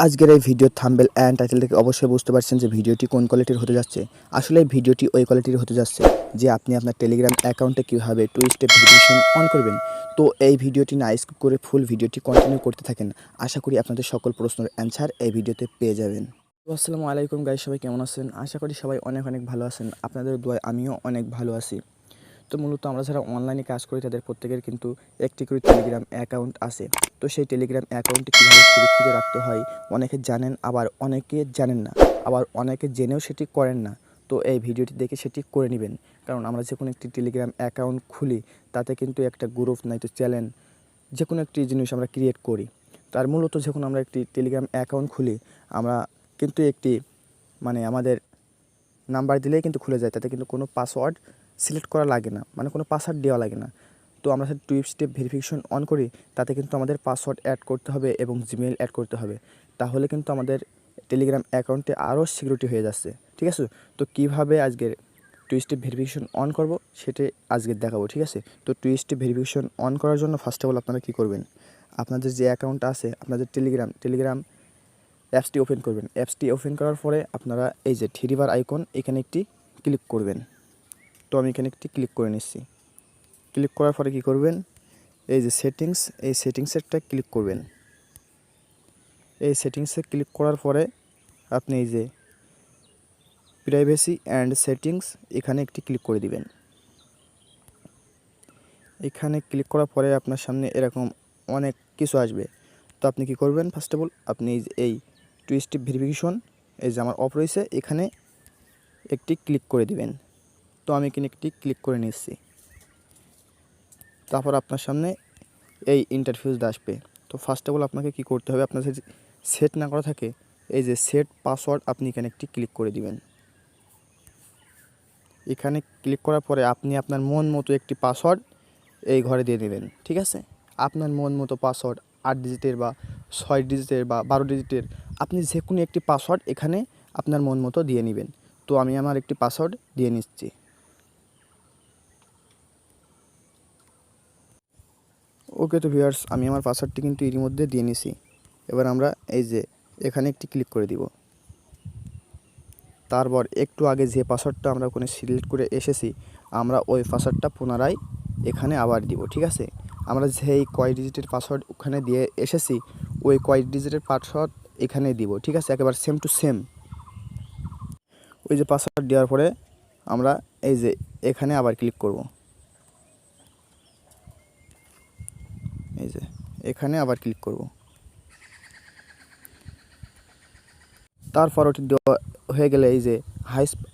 আজকের এই ভিডিওর থাম্বনেল অ্যান্ড টাইটেল থেকে অবশ্যই বুঝতে পারছেন যে ভিডিওটি কোন কোয়ালিটির হতে যাচ্ছে। আসলে এই ভিডিওটি ওই কোয়ালিটির হতে যাচ্ছে যে আপনি আপনার টেলিগ্রাম অ্যাকাউন্টে কীভাবে 2 স্টেপ ভেরিফিকেশন অন করবেন। তো এই ভিডিওটি না স্কিপ করে ফুল ভিডিওটি কন্টিনিউ করতে থাকেন। আশা করি আপনাদের সকল প্রশ্নের অ্যান্সার এই ভিডিওতে পেয়ে যাবেন। তো আসসালামু আলাইকুম গাইস, সবাই কেমন আছেন? আশা করি সবাই অনেক অনেক ভালো আছেন। আপনাদের দোয়ায় আমিও অনেক ভালো আছি। তো মূলত আমরা যারা অনলাইনে কাজ করি তাদের প্রত্যেকের কিন্তু একটি করে টেলিগ্রাম অ্যাকাউন্ট আছে। তো সেই টেলিগ্রাম অ্যাকাউন্টটি কীভাবে সুরক্ষিত রাখতে হয় অনেকে জানেন, আবার অনেকে জানেন না, আবার অনেকে জেনেও সেটি করেন না। তো এই ভিডিওটি দেখে সেটি করে নেবেন, কারণ আমরা যে কোনো একটি টেলিগ্রাম অ্যাকাউন্ট খুলি তাতে কিন্তু একটা গ্রুপ নয়তো চ্যানেল যে কোনো একটি জিনিস আমরা ক্রিয়েট করি। তার মূলত যখন আমরা একটি টেলিগ্রাম অ্যাকাউন্ট খুলি আমরা কিন্তু একটি আমাদের নাম্বার দিলেই কিন্তু খুলে যায়, তাতে কিন্তু কোনো পাসওয়ার্ড সিলেক্ট করা লাগে না, কোনো পাসওয়ার্ড দেওয়া লাগে না। তো আমরা যদি 2 স্টেপ ভেরিফিকেশন অন করি তাতে কিন্তু আমাদের পাসওয়ার্ড অ্যাড করতে হবে এবং জিমেইল অ্যাড করতে হবে, তাহলে কিন্তু আমাদের টেলিগ্রাম অ্যাকাউন্টে আরও সিকিউরিটি হয়ে যাচ্ছে। ঠিক আছে, তো কীভাবে আজকের 2 স্টেপ ভেরিফিকেশন অন করব সেটাই আজকে দেখাবো। ঠিক আছে, তো 2 স্টেপ ভেরিফিকেশন অন করার জন্য ফার্স্ট অফ অল আপনারা কী করবেন, আপনাদের যে অ্যাকাউন্ট আছে আপনাদের টেলিগ্রাম অ্যাপসটি ওপেন করবেন। অ্যাপসটি ওপেন করার পরে আপনারা এই যে থ্রি বার আইকন এখানে একটি ক্লিক করবেন। তো আমি এখানে একটি ক্লিক করে নিচ্ছি। ক্লিক করার পরে কী করবেন, এই যে সেটিংস, এই সেটিংসেরটা ক্লিক করবেন। এই সেটিংসে ক্লিক করার পরে আপনি এই যে প্রাইভেসি অ্যান্ড সেটিংস এখানে একটি ক্লিক করে দিবেন। এখানে ক্লিক করার পরে আপনার সামনে এরকম অনেক কিছু আসবে। তো আপনি কি করবেন, ফার্স্ট অফ অল আপনি এই 2 স্টেপ ভেরিফিকেশন এই যে আমার অফ রয়েছে এখানে একটি ক্লিক করে দিবেন। তো আমি এখানে একটি ক্লিক করে নিচ্ছি। তারপর আপনার সামনে এই ইন্টারফেসটা আসবে। তো ফার্স্ট অফ অল আপনাকে কী করতে হবে, আপনার যদি সেট না করা থাকে এই যে সেট পাসওয়ার্ড আপনি এখানে একটি ক্লিক করে দিবেন। এখানে ক্লিক করার পরে আপনি আপনার মন মতো একটি পাসওয়ার্ড এই ঘরে দিয়ে দেবেন। ঠিক আছে, আপনার মন মতো পাসওয়ার্ড 8 ডিজিটের বা 6 ডিজিটের বা 12 ডিজিটের, আপনি যে কোনো একটি পাসওয়ার্ড এখানে আপনার মন মতো দিয়ে নেবেন। তো আমি আমার একটি পাসওয়ার্ড দিয়ে নিচ্ছি। ওকে, তো ভিউয়ার্স আমি আমার পাসওয়ার্ডটি কিন্তু এর মধ্যে দিয়ে নিছি। এবার আমরা এই যে এখানে একটি ক্লিক করে দিব। তারপর একটু আগে যে পাসওয়ার্ডটা আমরা ওখানে সিলেক্ট করে এসেছি আমরা ওই পাসওয়ার্ডটা পুনরায় এখানে আবার দিব। ঠিক আছে, আমরা যেই কয় ডিজিটের পাসওয়ার্ড ওখানে দিয়ে এসেছি ওই কয় ডিজিটের পাসওয়ার্ড এখানে দিব। ঠিক আছে, একেবারে সেম টু সেম। ওই যে পাসওয়ার্ড দেওয়ার পরে আমরা এই যে এখানে আবার ক্লিক করব। এই যে এখানে আবার ক্লিক করব। তারপর ওটি দেওয়া হয়ে গেলে এই যে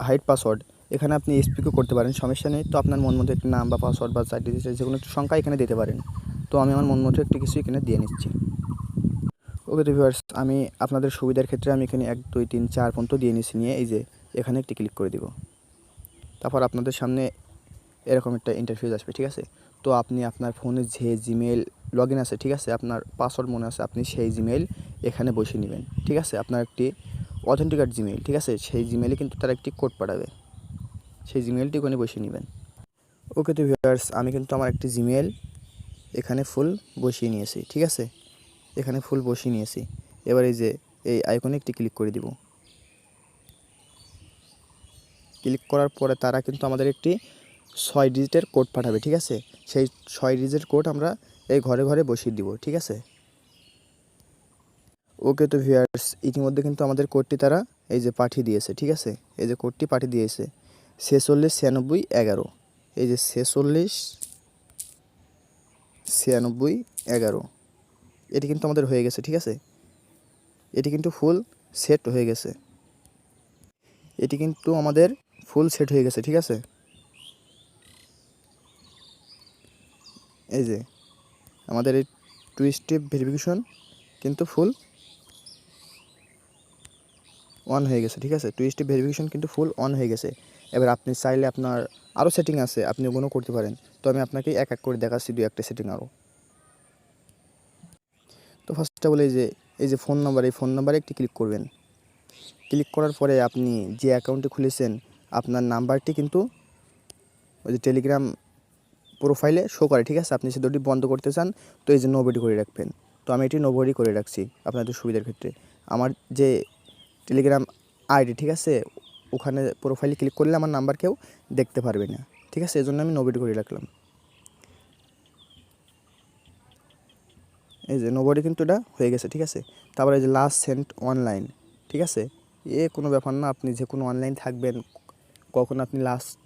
হাইড পাসওয়ার্ড এখানে আপনি স্পিকও করতে পারেন, সমস্যা নেই। তো আপনার মন মতো একটি নাম বা পাসওয়ার্ড বা 4 ডিজিটের যে কোনো একটি সংখ্যা এখানে দিতে পারেন। তো আমি আমার মন মতো একটি কিছু এখানে দিয়ে নিচ্ছি। ওকে, তো ভিউয়ার্স আমি আপনাদের সুবিধার ক্ষেত্রে আমি এখানে 1 2 3 4 পর্যন্ত দিয়ে নিচ্ছি, নিয়ে এই যে এখানে একটি ক্লিক করে দিব। তারপর আপনাদের সামনে এরকম একটা ইন্টারফেস আসবে। ঠিক আছে, তো আপনি আপনার ফোনে যে জিমেইল লগ ইন আছে, ঠিক আছে, আপনার পাসওয়ার্ড মনে আছে, আপনি সেই জিমেইল এখানে বসিয়ে নেবেন। ঠিক আছে, আপনার একটি অথেন্টিকেট জিমেইল, ঠিক আছে, সেই জিমেইলে কিন্তু তারা একটি কোড পাঠাবে, সেই জিমেইলটি ওখানে বসিয়ে নেবেন। ওকে, তো ভিউয়ার্স আমি কিন্তু আমার একটি জিমেইল এখানে ফুল বসিয়ে নিয়েছি। ঠিক আছে, এখানে ফুল বসিয়ে নিয়েছি। এবার এই যে এই আইকনে একটি ক্লিক করে দিব। ক্লিক করার পরে তারা কিন্তু আমাদের একটি 6 ডিজিটের কোড পাঠাবে। ঠিক আছে, সেই 6 ডিজিটের কোড আমরা এই ঘরে ঘরে বসিয়ে দিব। ঠিক আছে, ওকে, তো ভিউয়ার্স ইতিমধ্যে কিন্তু আমাদের কোডটি তারা এই যে পাঠিয়ে দিয়েছে। ঠিক আছে, এই যে কোডটি পাঠিয়ে দিয়েছে 46 96 11। এই যে 46 96 11 এটি কিন্তু আমাদের হয়ে গেছে। ঠিক আছে, এটি কিন্তু ফুল সেট হয়ে গেছে। এটি কিন্তু আমাদের ফুল সেট হয়ে গেছে। ঠিক আছে, এই যে আমাদের এই 2 স্টেপ ভেরিফিকেশন কিন্তু ফুল অন হয়ে গেছে। ঠিক আছে, 2 স্টেপ ভেরিফিকেশন কিন্তু ফুল অন হয়ে গেছে। এবার আপনি চাইলে আপনার আরও সেটিং আছে, আপনি ওগুলো করতে পারেন। তো আমি আপনাকে এক এক করে দেখাচ্ছি 2-1টা সেটিং আরও। তো ফার্স্টটা বলে এই যে ফোন নাম্বার, এই ফোন নাম্বারে একটি ক্লিক করবেন। ক্লিক করার পরে আপনি যে অ্যাকাউন্টে খুলেছেন আপনার নাম্বারটি কিন্তু ওই যে টেলিগ্রাম প্রোফাইলে শো করে। ঠিক আছে, আপনি সেটি বন্ধ করতে চান তো এই যে নোবডি করে রাখবেন। তো আমি এটি নোবডি করে রাখছি আপনাদের সুবিধার ক্ষেত্রে। আমার যে টেলিগ্রাম আইডি, ঠিক আছে, ওখানে প্রোফাইলে ক্লিক করলে আমার নাম্বার কেউ দেখতে পারবে না, ঠিক আছে। এই জন্য আমি নোবডি করে রাখলাম। এই যে নোবডি কিন্তু এটা হয়ে গেছে, ঠিক আছে। তারপরে এই যে লাস্ট সেন্ট অনলাইন, ঠিক আছে, কোনো ব্যাপার না। আপনি যে কোনো অনলাইন থাকবেন, কখন আপনি লাস্ট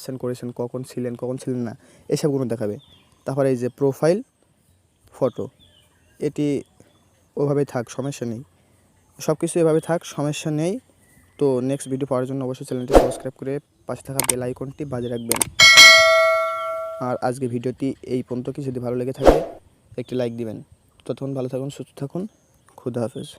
সেন্ড করেছেন, কখন ছিলেন না, এসবগুলো দেখাবে। তারপরে এই যে প্রোফাইল ফটো, এটি ওভাবেই থাক, সমস্যা নেই, সব কিছু এভাবে থাক, সমস্যা নেই। তো নেক্সট ভিডিও পাওয়ার জন্য অবশ্যই চ্যানেলটি সাবস্ক্রাইব করে পাশে থাকা বেল আইকনটি বাজিয়ে রাখবেন। আর আজকে ভিডিওটি এই পর্যন্ত, কি যদি ভালো লেগে থাকে একটি লাইক দিবেন। ততক্ষণ ভালো থাকুন, সুস্থ থাকুন, খুদা হাফেজ।